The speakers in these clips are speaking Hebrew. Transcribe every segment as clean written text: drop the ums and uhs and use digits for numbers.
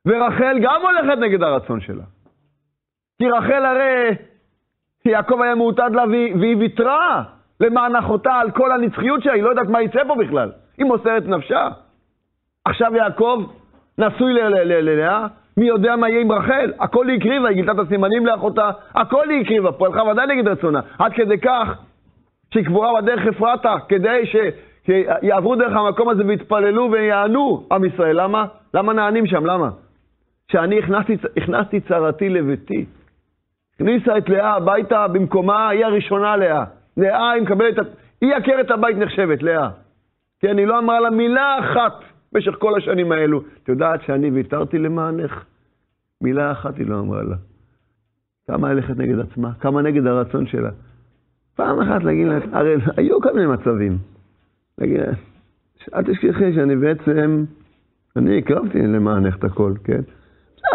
ורחל גם הולכת נגד הרצון שלה. כי רחל הרי, יעקב היה מעוטד לה והיא ויתרה למען אחותה על כל הנצחיות שלה, היא לא יודעת מה יצא פה בכלל. היא מוסרת נפשה. עכשיו יעקב נשוי ללאה, מי יודע מה יהיה עם רחל? הכל היא הקריבה, היא גילתה את הסימנים לאחותה, הכל היא הקריבה, פה הלכה ודאי נגד רצונה. עד כדי כך שהיא קבורה בדרך אפרתה, כדי שיעברו דרך המקום הזה והתפללו ויענו עם ישראל. למה? למה נענים שם? למה? שאני הכנסתי צרתי לביתי. הכניסה את לאה הביתה במקומה, היא הראשונה לאה. לאה היא מקבלת, היא עקרת הבית נחשבת, לאה. כן, היא לא אמרה לה מילה אחת במשך כל השנים האלו. את יודעת שאני ויתרתי למענך? מילה אחת היא לא אמרה לה. כמה הלכת נגד עצמה? כמה נגד הרצון שלה? פעם אחת להגיד לה, הרי היו כל מיני מצבים. להגיד לה, אל תשכחי שאני בעצם, אני הקרבתי למענך את הכל, כן?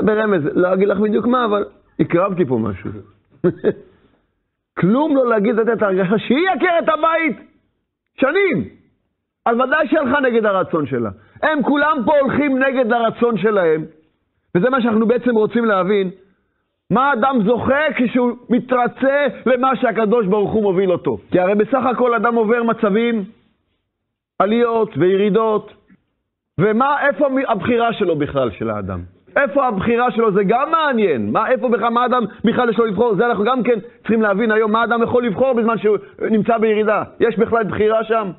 ברמז, לא אגיד לך בדיוק מה, אבל הקרבתי פה משהו. כלום לא להגיד את הרגשה שהיא עקרת הבית שנים. אז ודאי שהלכה נגד הרצון שלה. הם כולם פה הולכים נגד הרצון שלהם. וזה מה שאנחנו בעצם רוצים להבין. מה אדם זוכה כשהוא מתרצה למה שהקדוש ברוך הוא מוביל אותו. כי הרי בסך הכל אדם עובר מצבים, עליות וירידות. איפה הבחירה שלו בכלל של האדם? איפה הבחירה שלו? זה גם מעניין. איפה בכלל, מה אדם בכלל יש לו לבחור? זה אנחנו גם כן צריכים להבין היום, מה אדם יכול לבחור בזמן שהוא נמצא בירידה. יש בכלל בחירה שם?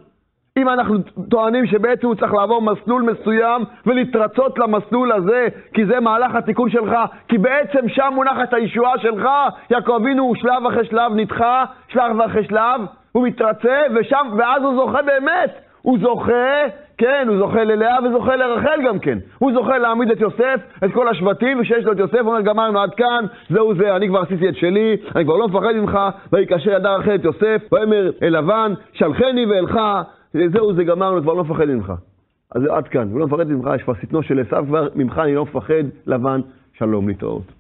אם אנחנו טוענים שבעצם הוא צריך לעבור מסלול מסוים ולהתרצות למסלול הזה, כי זה מהלך התיקון שלך, כי בעצם שם מונחת הישועה שלך, יעקב אבינו שלב אחרי שלב נדחה, שלב אחרי שלב, הוא מתרצה, ואז הוא זוכה באמת, הוא זוכה, כן, הוא זוכה ללאה וזוכה לרחל גם כן. הוא זוכה להעמיד את יוסף, את כל השבטים, ושיש לו את יוסף, הוא אומר, גמרנו עד כאן, זהו זה, אני כבר עשיתי את שלי, אני כבר לא מפחד ממך, ויקשר ידה רחל את יוסף, ואומר אל לבן, שלחני ואלך, זהו זה, גמרנו, כבר לא מפחד ממך. אז זה עד כאן, הוא לא מפחד ממך, יש כבר שטנו של עשיו, כבר ממך אני לא מפחד, לבן, שלום להתראות.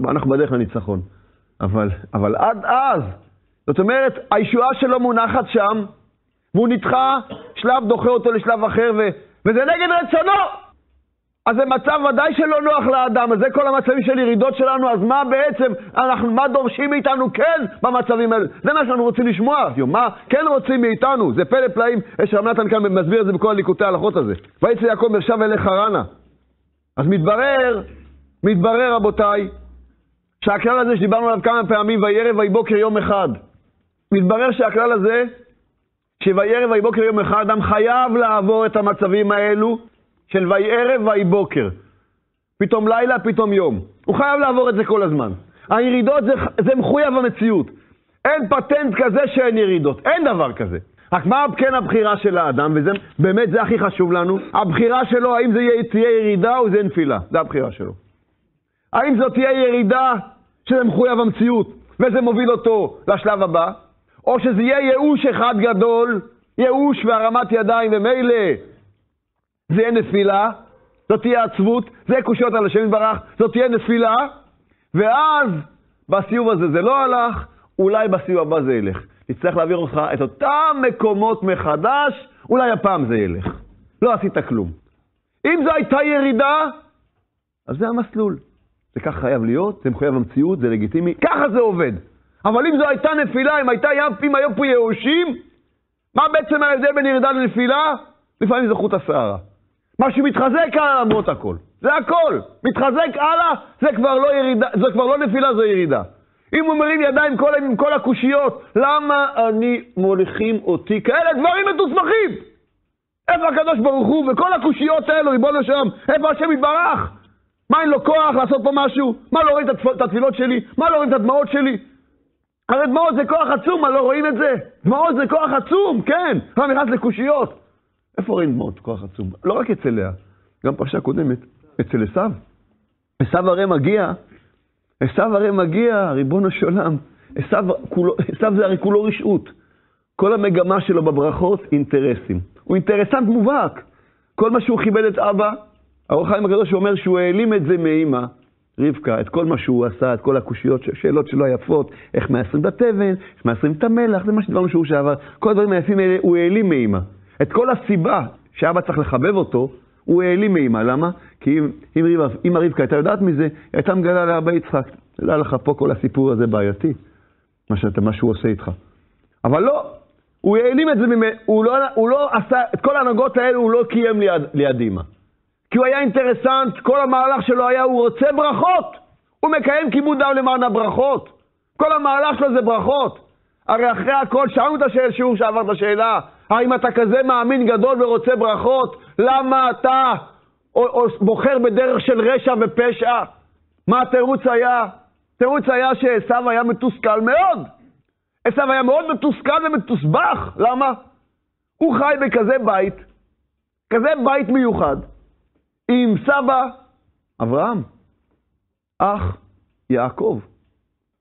אנחנו בדרך לניצחון. אבל עד אז, זאת אומרת, הישועה שלו מונחת שם, והוא נדחה, שלב דוחה אותו לשלב אחר, וזה נגד רצונו. אז זה מצב ודאי שלא נוח לאדם, אז זה כל המצבים של ירידות שלנו, אז מה בעצם, מה דורשים מאיתנו כן במצבים האלה? זה מה שאנחנו רוצים לשמוע, מה כן רוצים מאיתנו? זה פלא פלאים, יש רב נתן כאן מסביר את זה בכל הליקוטי ההלכות הזה. ויצא יעקב מרשב אליך חרנה. אז מתברר רבותיי, שהכלל הזה שדיברנו עליו כמה פעמים, ויערב ויבוקר יום אחד. מתברר שהכלל הזה, שויערב ויבוקר יום אחד, אדם חייב לעבור את המצבים האלו, של ויערב ויבוקר. פתאום לילה, פתאום יום. הוא חייב לעבור את זה כל הזמן. הירידות זה מחויב המציאות. אין פטנט כזה שאין ירידות. אין דבר כזה. רק מה כן הבחירה של האדם, וזה באמת זה הכי חשוב לנו. הבחירה שלו, האם זה תהיה ירידה או זה נפילה. זה הבחירה שלו. האם זאת תהיה ירידה שזה מחויב המציאות, וזה מוביל אותו לשלב הבא, או שזה יהיה ייאוש אחד גדול, ייאוש והרמת ידיים ומילא, זה יהיה נפילה, זאת תהיה עצבות, זה קושיות על השם יתברך, זאת תהיה נפילה, ואז בסיוב הזה זה לא הלך, אולי בסיוב הבא זה ילך. נצטרך להעביר אותך את אותם מקומות מחדש, אולי הפעם זה ילך. לא עשית כלום. אם זו הייתה ירידה, אז זה המסלול. זה כך חייב להיות, זה מחויב המציאות, זה לגיטימי, ככה זה עובד. אבל אם זו הייתה נפילה, אם היו פה ייאושים, מה בעצם ההבדל בין ירידה לנפילה? לפעמים זה חוט השערה. מה שמתחזק הלאה למרות הכל. זה הכל. מתחזק הלאה, זה כבר לא ירידה, זה כבר לא נפילה, זה ירידה. אם הוא מרים ידיים עם כל הקושיות, למה מוליכים אותי? כאלה דברים מתוסמכים. איפה הקדוש ברוך הוא וכל הקושיות האלו, ריבונו של עולם, איפה השם יתברך? מה אין לו כוח לעשות פה משהו? מה לא רואים את התפילות שלי? מה לא רואים את הדמעות שלי? הרי דמעות זה כוח עצום, מה לא רואים את זה? דמעות זה כוח עצום, כן. מה נכנס לקושיות? איפה רואים דמעות כוח עצום? לא רק אצל לאה, גם פרשה קודמת, אצל עשיו. עשיו הרי מגיע, ריבונו של עולם. עשיו זה הרי כולו רשעות. כל המגמה שלו בברכות, אינטרסים. הוא אינטרסנט מובהק. כל מה שהוא כיבד את אבא, האור החיים הקדוש שאומר שהוא העלים את זה מאמא, רבקה, את כל מה שהוא עשה, את כל הקושיות, שאלות שלו היפות, איך מאסרים את התבן, איך מאסרים את המלח, זה מה שדברנו שהוא שעבר. כל הדברים היפים האלה הוא העלים מאמא. את כל הסיבה שאבא צריך לחבב אותו, הוא העלים מאמא, למה? כי אם רבקה הייתה יודעת מזה, היא הייתה מגלה לאבא יצחק. תדע לך, פה כל הסיפור הזה בעייתי, מה שהוא עושה איתך. אבל לא, הוא העלים את זה, הוא לא עשה, את כל ההנהגות האלו הוא לא קיים ליד אמא. כי הוא היה אינטרסנט, כל המהלך שלו היה, הוא רוצה ברכות. הוא מקיים כיבוד אב למען הברכות. כל המהלך שלו זה ברכות. הרי אחרי הכל, שאלנו את השיעור שעבר את השאלה, האם אתה כזה מאמין גדול ורוצה ברכות, למה אתה או בוחר בדרך של רשע ופשע? מה התירוץ היה? התירוץ היה שעשיו היה מתוסכל מאוד. עשיו היה מאוד מתוסכל ומתוסבך. למה? הוא חי בכזה בית, כזה בית מיוחד, עם סבא אברהם, אח יעקב,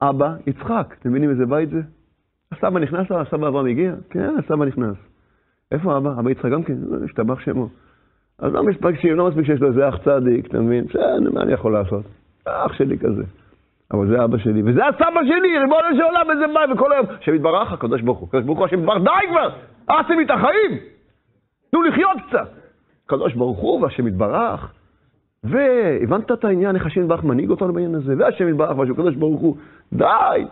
אבא יצחק. אתם מבינים איזה בית זה? הסבא נכנס לו, הסבא אברהם הגיע? כן, הסבא נכנס. איפה אבא? אבא יצחק גם כן? השתבח שמו. אז לא מספיק שיש לו איזה אח צדיק, אתה מבין? מה אני יכול לעשות? אח שלי כזה. אבל זה אבא שלי, וזה הסבא שלי, ריבונו של עולם, איזה בית, וכל היום, שמתברך הקדוש ברוך הוא. הקדוש ברוך הוא, שמתברך, די כבר! עשיתם לי את החיים! תנו לחיות קצת! הקדוש ברוך הוא והשם יתברך. והבנת את העניין, איך השם יתברך מנהיג אותנו בעניין הזה, והשם יתברך והשם הקדוש ברוך הוא, די!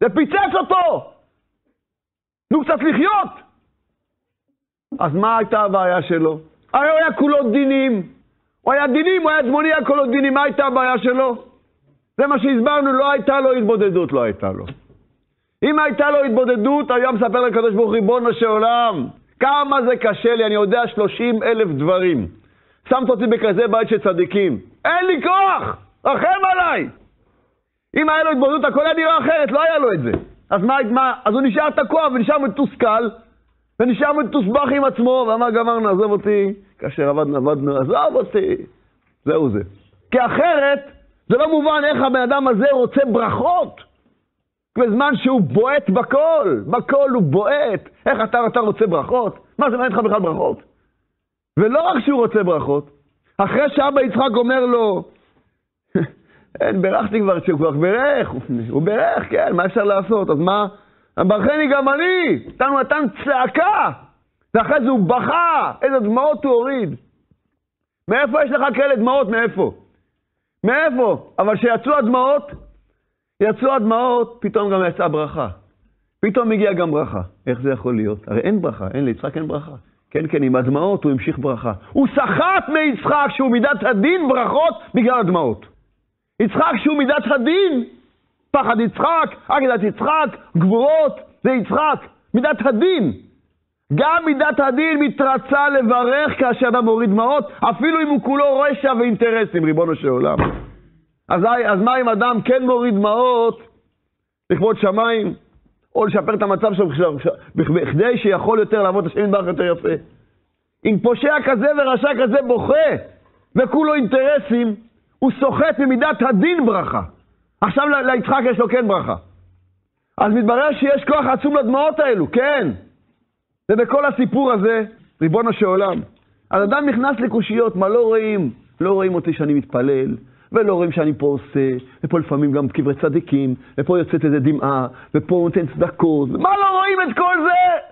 זה פיצץ אותו! תנו קצת לחיות! אז מה הייתה הבעיה שלו? הרי הוא היה כולו דינים. הוא היה דינים, הוא היה דמוני, היה כולו דינים. מה הייתה הבעיה שלו? זה מה שהסברנו, לא הייתה לו התבודדות, לא הייתה לו. אם הייתה לו התבודדות, היום מספר לקדוש ברוך הוא, ריבונו של עולם, כמה זה קשה לי, אני יודע 30,000 דברים. שמת אותי בכזה בית של צדיקים. אין לי כוח! רחם עליי! אם היה לו התבודדות, הכל היה נראה אחרת, לא היה לו את זה. אז מה? אז הוא נשאר תקוע ונשאר מתוסכל, ונשאר מתוסבך עם עצמו, ואמר גמרנו, עזוב אותי, כאשר עבדנו, עזוב אותי. זהו זה. כי אחרת, זה לא מובן איך הבן אדם הזה רוצה ברכות. בזמן שהוא בועט בכל הוא בועט. איך אתה רוצה ברכות? מה זה מעניין לך בכלל ברכות? ולא רק שהוא רוצה ברכות, אחרי שאבא יצחק אומר לו, אין, ברכתי כבר, שהוא כבר ברך, הוא ברך, כן, מה אפשר לעשות? אז מה? ברכני גם אני, נתן צעקה, ואחרי זה הוא בכה, איזה דמעות הוא הוריד. מאיפה יש לך כאלה דמעות? מאיפה? אבל שיצאו הדמעות, פתאום גם יצאה ברכה. פתאום הגיעה גם ברכה. איך זה יכול להיות? הרי אין ברכה, ליצחק אין ברכה. כן, עם הדמעות הוא המשיך ברכה. הוא סחט מיצחק שהוא מידת הדין ברכות בגלל הדמעות. יצחק שהוא מידת הדין, פחד יצחק, עקדת יצחק, גבורות, זה יצחק, מידת הדין. גם מידת הדין מתרצה לברך כאשר אדם מוריד דמעות, אפילו אם הוא כולו רשע ואינטרסים, ריבונו של עולם. אז מה אם אדם כן מוריד דמעות לכבוד שמיים, או לשפר את המצב שלו, בכדי שיכול יותר לעבוד את השם יתברך יותר יפה. אם פושע כזה ורשע כזה בוכה, וכולו אינטרסים, הוא סוחט ממידת הדין ברכה. עכשיו ליצחק יש לו כן ברכה. אז מתברר שיש כוח עצום לדמעות האלו, כן. ובכל הסיפור הזה, ריבונו של עולם, אז אדם נכנס לקושיות, מה לא רואים? לא רואים אותי שאני מתפלל, ולא רואים שאני פה עושה, ופה לפעמים גם קברי צדיקים, ופה יוצאת איזה דמעה, ופה הוא נותן צדקות, מה לא רואים את כל זה?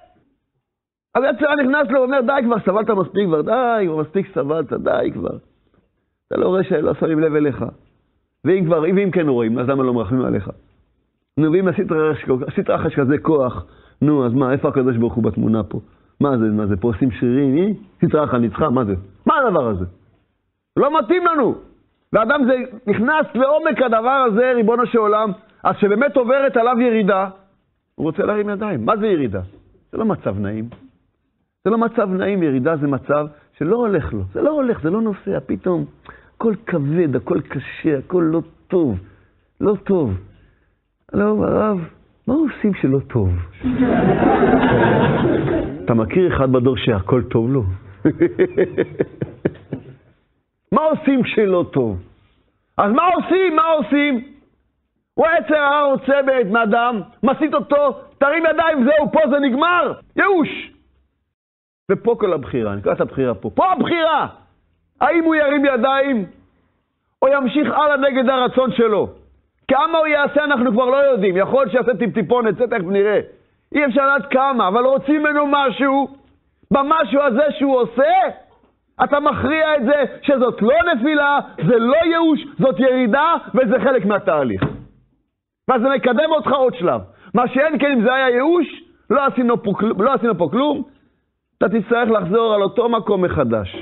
אז יצרה נכנס לו, אומר, די כבר, סבלת מספיק כבר, די, מספיק סבלת, די כבר. אתה לא רואה שלא שמים לב אליך. ואם כן רואים, אז למה לא מרחמים עליך? נו, ואם עשית רחש כזה כוח, נו, אז מה, איפה הקדוש ברוך הוא בתמונה פה? מה זה, פה עושים שרירים, עשית רחש ניצחה, מה זה? מה הדבר הזה? לא מתאים לנו. ואדם זה נכנס לעומק הדבר הזה, ריבונו של עולם, אז שבאמת עוברת עליו ירידה, הוא רוצה להרים ידיים. מה זה ירידה? זה לא מצב נעים. זה לא מצב נעים, ירידה זה מצב שלא הולך לו. זה לא הולך, זה לא נוסע, פתאום הכל כבד, הכל קשה, הכל לא טוב. לא טוב. לא, הרב, מה עושים שלא טוב? אתה מכיר אחד בדור שהכל טוב לו? מה עושים כשלא טוב? אז מה עושים? הוא עצר הרע רוצה בן אדם, מסית אותו, תרים ידיים, זהו, פה זה נגמר, ייאוש. ופה כל הבחירה, נקראת הבחירה פה. פה הבחירה! האם הוא ירים ידיים, או ימשיך הלאה נגד הרצון שלו? כמה הוא יעשה אנחנו כבר לא יודעים, יכול שיעשה טיפונת, זה תכף נראה. אי אפשר לדעת כמה, אבל רוצים ממנו משהו, במשהו הזה שהוא עושה, אתה מכריע את זה שזאת לא נפילה, זה לא ייאוש, זאת ירידה, וזה חלק מהתהליך. ואז זה מקדם אותך עוד שלב. מה שאין כן אם זה היה ייאוש, לא עשינו פה כלום, אתה תצטרך לחזור על אותו מקום מחדש.